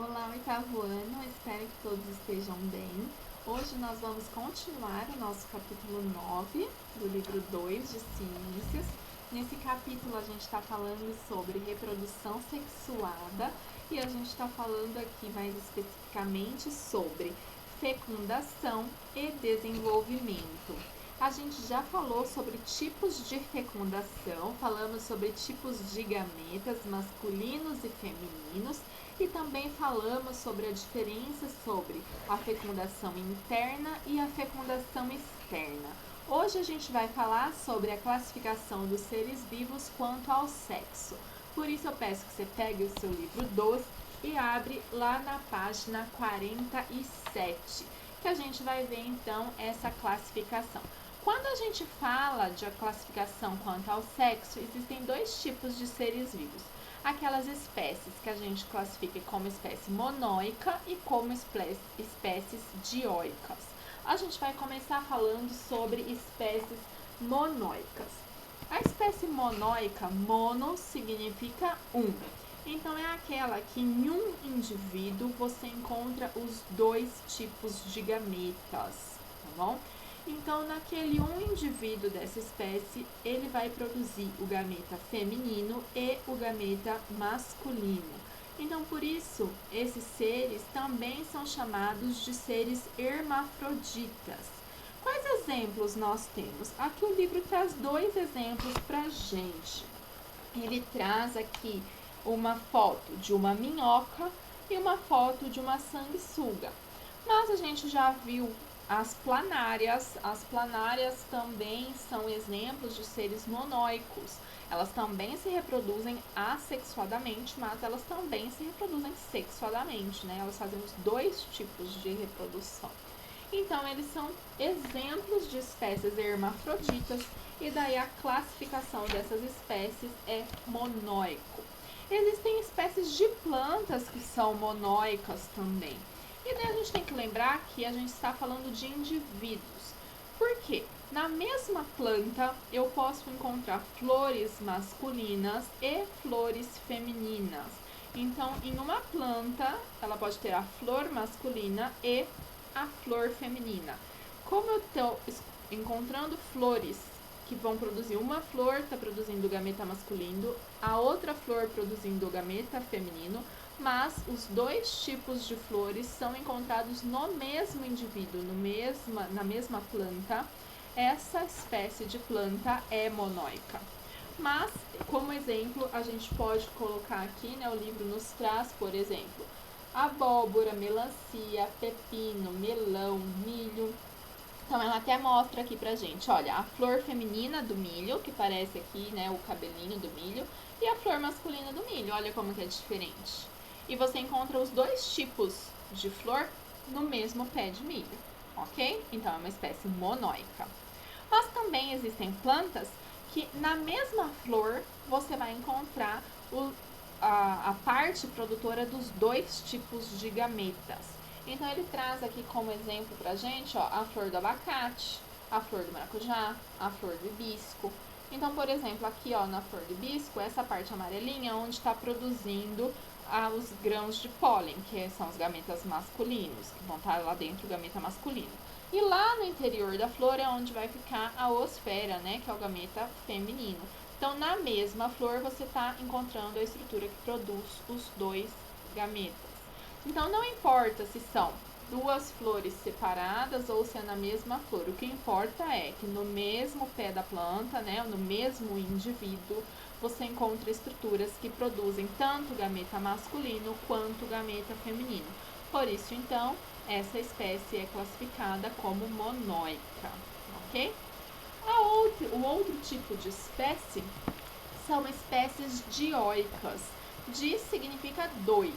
Olá, oitavo ano, espero que todos estejam bem. Hoje nós vamos continuar o nosso capítulo 9 do livro 2 de Ciências. Nesse capítulo a gente está falando sobre reprodução sexuada e a gente está falando aqui mais especificamente sobre fecundação e desenvolvimento. A gente já falou sobre tipos de fecundação, falamos sobre tipos de gametas masculinos e femininos e também falamos sobre a diferença sobre a fecundação interna e a fecundação externa. Hoje a gente vai falar sobre a classificação dos seres vivos quanto ao sexo. Por isso eu peço que você pegue o seu livro 2 e abre lá na página 47, que a gente vai ver então essa classificação. Quando a gente fala de a classificação quanto ao sexo, existem dois tipos de seres vivos. Aquelas espécies que a gente classifica como espécie monóica e como espécies dioicas. A gente vai começar falando sobre espécies monóicas. A espécie monóica, mono significa um. Então é aquela que em um indivíduo você encontra os dois tipos de gametas, tá bom? Então, naquele um indivíduo dessa espécie, ele vai produzir o gameta feminino e o gameta masculino. Então, por isso, esses seres também são chamados de seres hermafroditas. Quais exemplos nós temos? Aqui o livro traz dois exemplos pra gente. Ele traz aqui uma foto de uma minhoca e uma foto de uma sanguessuga. Mas a gente já viu as planárias também são exemplos de seres monóicos. Elas também se reproduzem assexuadamente, mas elas também se reproduzem sexuadamente, né? Elas fazem os dois tipos de reprodução. Então, eles são exemplos de espécies hermafroditas e daí a classificação dessas espécies é monóico. Existem espécies de plantas que são monóicas também. E daí a gente tem que lembrar que a gente está falando de indivíduos. Por quê? Na mesma planta eu posso encontrar flores masculinas e flores femininas. Então, em uma planta, ela pode ter a flor masculina e a flor feminina. Como eu estou encontrando flores que vão produzir, uma flor está produzindo o gameta masculino, a outra flor produzindo o gameta feminino, mas os dois tipos de flores são encontrados no mesmo indivíduo, na mesma planta. Essa espécie de planta é monóica. Mas, como exemplo, a gente pode colocar aqui, né, o livro nos traz, por exemplo, abóbora, melancia, pepino, melão, milho. Então, ela até mostra aqui pra gente, olha, a flor feminina do milho, que parece aqui, né, o cabelinho do milho, e a flor masculina do milho, olha como que é diferente. E você encontra os dois tipos de flor no mesmo pé de milho, ok? Então, é uma espécie monóica. Mas também existem plantas que na mesma flor você vai encontrar a parte produtora dos dois tipos de gametas. Então, ele traz aqui como exemplo pra gente, ó, a flor do abacate, a flor do maracujá, a flor do hibisco. Então, por exemplo, aqui, ó, na flor do hibisco, essa parte amarelinha é onde está produzindo os grãos de pólen, que são os gametas masculinos, que vão estar lá dentro do gameta masculino. E lá no interior da flor é onde vai ficar a oosfera, né, que é o gameta feminino. Então, na mesma flor, você está encontrando a estrutura que produz os dois gametas. Então, não importa se são duas flores separadas ou se é na mesma flor. O que importa é que no mesmo pé da planta, né, no mesmo indivíduo, você encontra estruturas que produzem tanto gameta masculino quanto gameta feminino. Por isso, então, essa espécie é classificada como monóica, ok? O outro tipo de espécie são espécies dioicas. Di significa dois.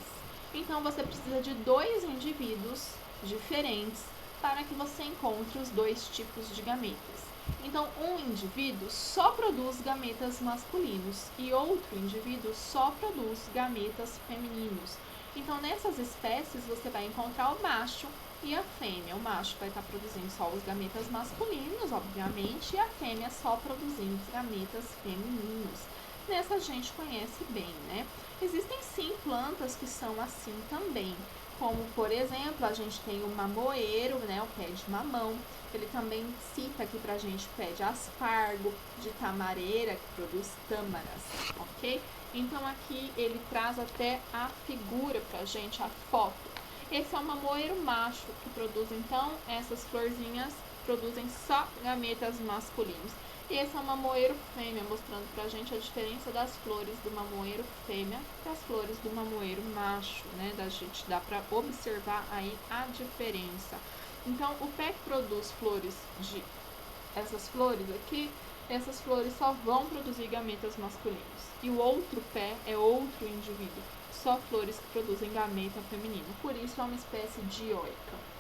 Então, você precisa de dois indivíduos diferentes para que você encontre os dois tipos de gametas. Então, um indivíduo só produz gametas masculinos e outro indivíduo só produz gametas femininos. Então, nessas espécies, você vai encontrar o macho e a fêmea. O macho vai estar produzindo só os gametas masculinos, obviamente, e a fêmea só produzindo os gametas femininos. nessa a gente conhece bem, né? Existem sim plantas que são assim também, como por exemplo, a gente tem o mamoeiro, né, o pé de mamão. Ele também cita aqui pra gente pé de aspargo, de tamareira, que produz tâmaras, ok? Então aqui ele traz até a figura pra gente, a foto. Esse é o mamoeiro macho, que produz então essas florzinhas, produzem só gametas masculinos. E esse é o mamoeiro fêmea, mostrando pra gente a diferença das flores do mamoeiro fêmea das flores do mamoeiro macho, né? Da gente dá pra observar aí a diferença. Então, o pé que produz flores essas flores aqui, essas flores só vão produzir gametas masculinos. E o outro pé é outro indivíduo, só flores que produzem gameta feminino. Por isso é uma espécie dioica.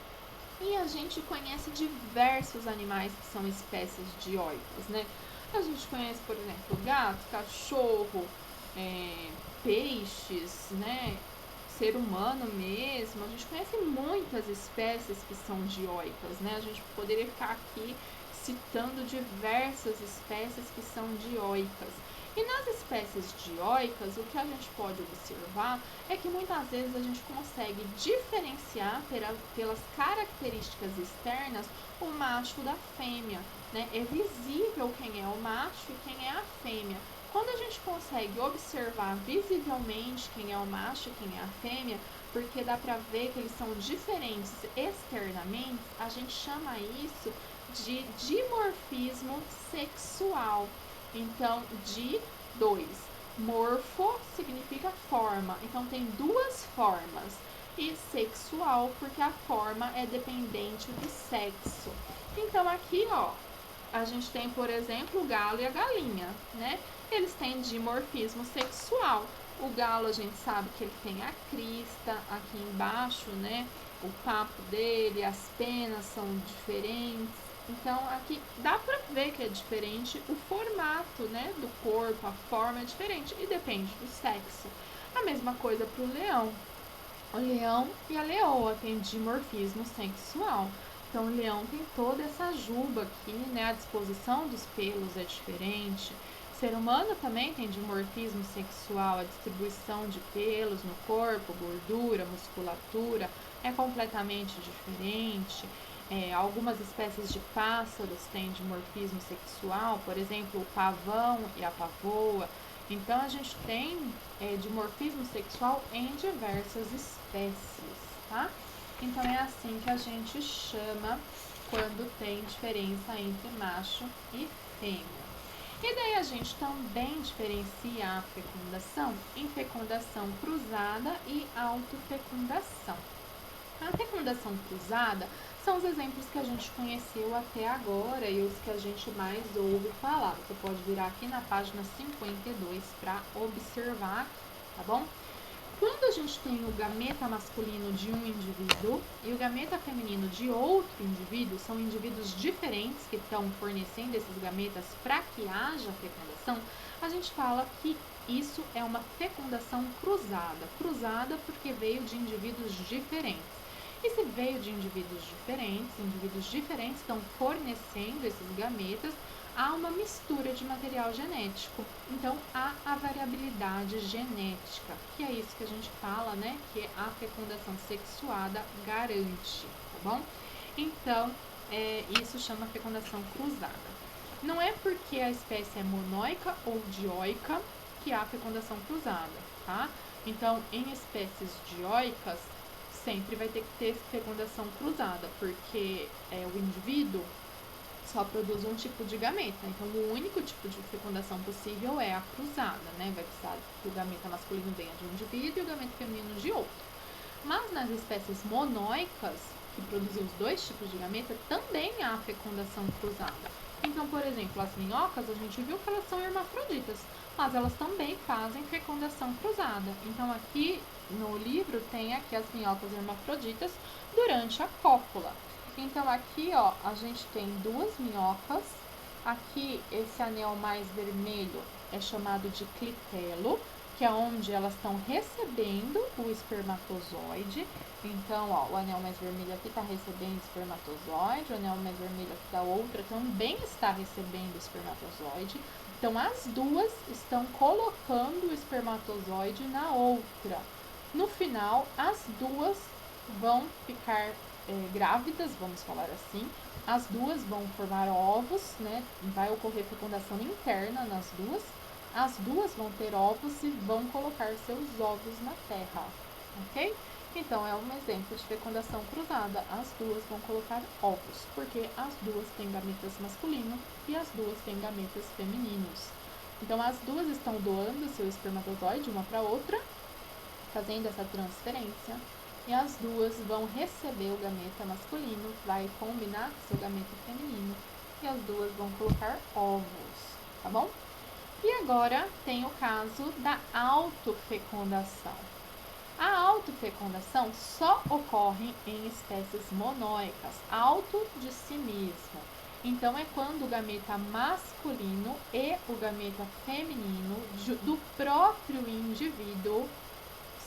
E a gente conhece diversos animais que são espécies dioicas, né? A gente conhece, por exemplo, gato, cachorro, peixes, né? Ser humano mesmo. A gente conhece muitas espécies que são dioicas, né? A gente poderia ficar aqui citando diversas espécies que são dioicas. E nas espécies dioicas, o que a gente pode observar é que muitas vezes a gente consegue diferenciar pelas características externas o macho da fêmea, né? É visível quem é o macho e quem é a fêmea. Quando a gente consegue observar visivelmente quem é o macho e quem é a fêmea, porque dá pra ver que eles são diferentes externamente, a gente chama isso de dimorfismo sexual. Então, morfo significa forma, então tem duas formas. E sexual, porque a forma é dependente do sexo. Então, aqui, ó, a gente tem, por exemplo, o galo e a galinha, né? Eles têm dimorfismo sexual. O galo, a gente sabe que ele tem a crista aqui embaixo, né? O papo dele, as penas são diferentes. Então, aqui dá pra ver que é diferente o formato, né, do corpo, a forma é diferente e depende do sexo. A mesma coisa pro leão. O leão e a leoa têm dimorfismo sexual. Então, o leão tem toda essa juba aqui, né, a disposição dos pelos é diferente. O ser humano também tem dimorfismo sexual, a distribuição de pelos no corpo, gordura, musculatura é completamente diferente. Algumas espécies de pássaros têm dimorfismo sexual, por exemplo, o pavão e a pavoa. Então, a gente tem dimorfismo sexual em diversas espécies, tá? Então, é assim que a gente chama quando tem diferença entre macho e fêmea. E daí a gente também diferencia a fecundação em fecundação cruzada e autofecundação. A fecundação cruzada são os exemplos que a gente conheceu até agora e os que a gente mais ouve falar. Você pode virar aqui na página 52 para observar, tá bom? Quando a gente tem o gameta masculino de um indivíduo e o gameta feminino de outro indivíduo, são indivíduos diferentes que estão fornecendo esses gametas para que haja fecundação, a gente fala que isso é uma fecundação cruzada. Cruzada porque veio de indivíduos diferentes. E se veio de indivíduos diferentes estão fornecendo esses gametas, há uma mistura de material genético. Então, há a variabilidade genética, que é isso que a gente fala, né? Que a fecundação sexuada garante, tá bom? Então, isso chama fecundação cruzada. Não é porque a espécie é monóica ou dioica que há fecundação cruzada, tá? Então, em espécies dioicas, sempre vai ter que ter fecundação cruzada, porque o indivíduo só produz um tipo de gameta. Então, o único tipo de fecundação possível é a cruzada, né? Vai precisar que o gameta masculino venha de um indivíduo e o gameta feminino de outro. Mas nas espécies monóicas, que produzem os dois tipos de gameta, também há fecundação cruzada. Então, por exemplo, as minhocas, a gente viu que elas são hermafroditas, mas elas também fazem fecundação cruzada. Então, aqui no livro tem aqui as minhocas hermafroditas durante a cópula. Então, aqui, ó, a gente tem duas minhocas. Aqui, esse anel mais vermelho é chamado de clitelo, que é onde elas estão recebendo o espermatozoide. Então, ó, o anel mais vermelho aqui está recebendo o espermatozoide, o anel mais vermelho aqui da outra também está recebendo o espermatozoide. Então, as duas estão colocando o espermatozoide na outra. No final, as duas vão ficar grávidas, vamos falar assim. As duas vão formar ovos, né? Vai ocorrer fecundação interna nas duas. As duas vão ter ovos e vão colocar seus ovos na terra, ok? Então, é um exemplo de fecundação cruzada. As duas vão colocar ovos, porque as duas têm gametas masculinos e as duas têm gametas femininos. Então, as duas estão doando seu espermatozoide uma para outra, fazendo essa transferência, e as duas vão receber o gameta masculino, vai combinar com seu gameta feminino, e as duas vão colocar ovos, tá bom? E agora tem o caso da autofecundação. A autofecundação só ocorre em espécies monóicas, auto de si mesmo. Então, é quando o gameta masculino e o gameta feminino do próprio indivíduo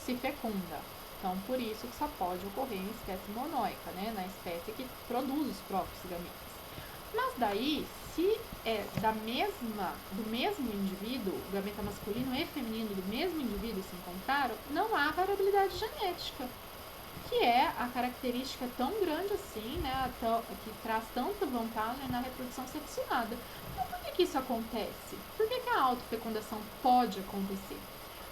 se fecunda. Então, por isso que só pode ocorrer em espécie monóica, né? Na espécie que produz os próprios gametas. Mas daí, se é do mesmo indivíduo, o gameta masculino e feminino do mesmo indivíduo se encontraram, não há variabilidade genética, que é a característica tão grande assim, né, que traz tanta vantagem na reprodução sexuada. Então, por que isso acontece? Por que a autofecundação pode acontecer?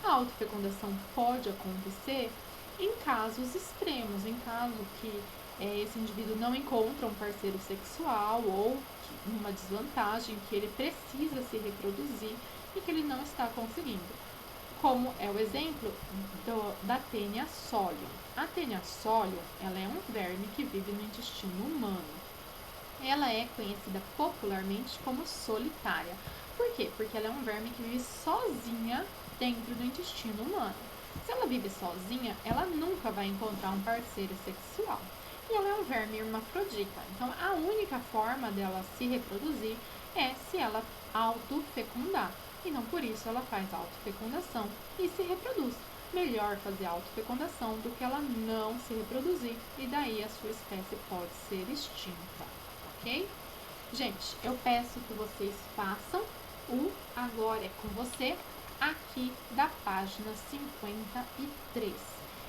A autofecundação pode acontecer em casos extremos, em caso que esse indivíduo não encontra um parceiro sexual ou numa desvantagem, que ele precisa se reproduzir e que ele não está conseguindo. Como é o exemplo da Taenia solium. A Taenia solium, ela é um verme que vive no intestino humano. Ela é conhecida popularmente como solitária. Por quê? Porque ela é um verme que vive sozinha dentro do intestino humano. Se ela vive sozinha, ela nunca vai encontrar um parceiro sexual. E ela é um verme hermafrodita. Então, a única forma dela se reproduzir é se ela autofecundar. E não por isso ela faz autofecundação e se reproduz. Melhor fazer autofecundação do que ela não se reproduzir. E daí a sua espécie pode ser extinta, ok? Gente, eu peço que vocês façam o Agora é com você aqui da página 53.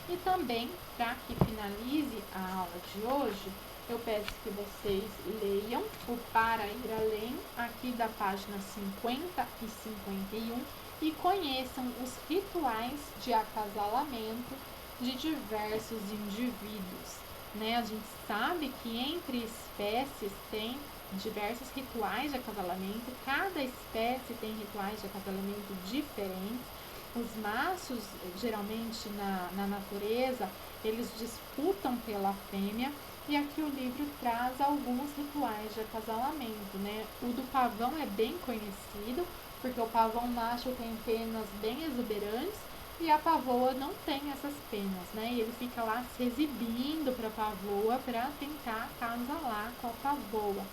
E também, para que finalize a aula de hoje, eu peço que vocês leiam o Para Ir Além, aqui da página 50 e 51, e conheçam os rituais de acasalamento de diversos indivíduos, né? A gente sabe que entre espécies tem diversos rituais de acasalamento, cada espécie tem rituais de acasalamento diferentes. Os machos, geralmente na natureza, eles disputam pela fêmea, e aqui o livro traz alguns rituais de acasalamento, né? O do pavão é bem conhecido, porque o pavão macho tem penas bem exuberantes e a pavoa não tem essas penas, né? E ele fica lá se exibindo para a pavoa para tentar acasalar com a pavoa.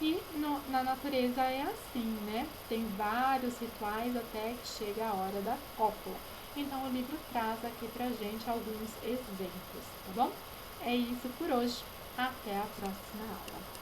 E na natureza é assim, né? Tem vários rituais até que chega a hora da cópula. Então, o livro traz aqui pra gente alguns exemplos, tá bom? É isso por hoje. Até a próxima aula.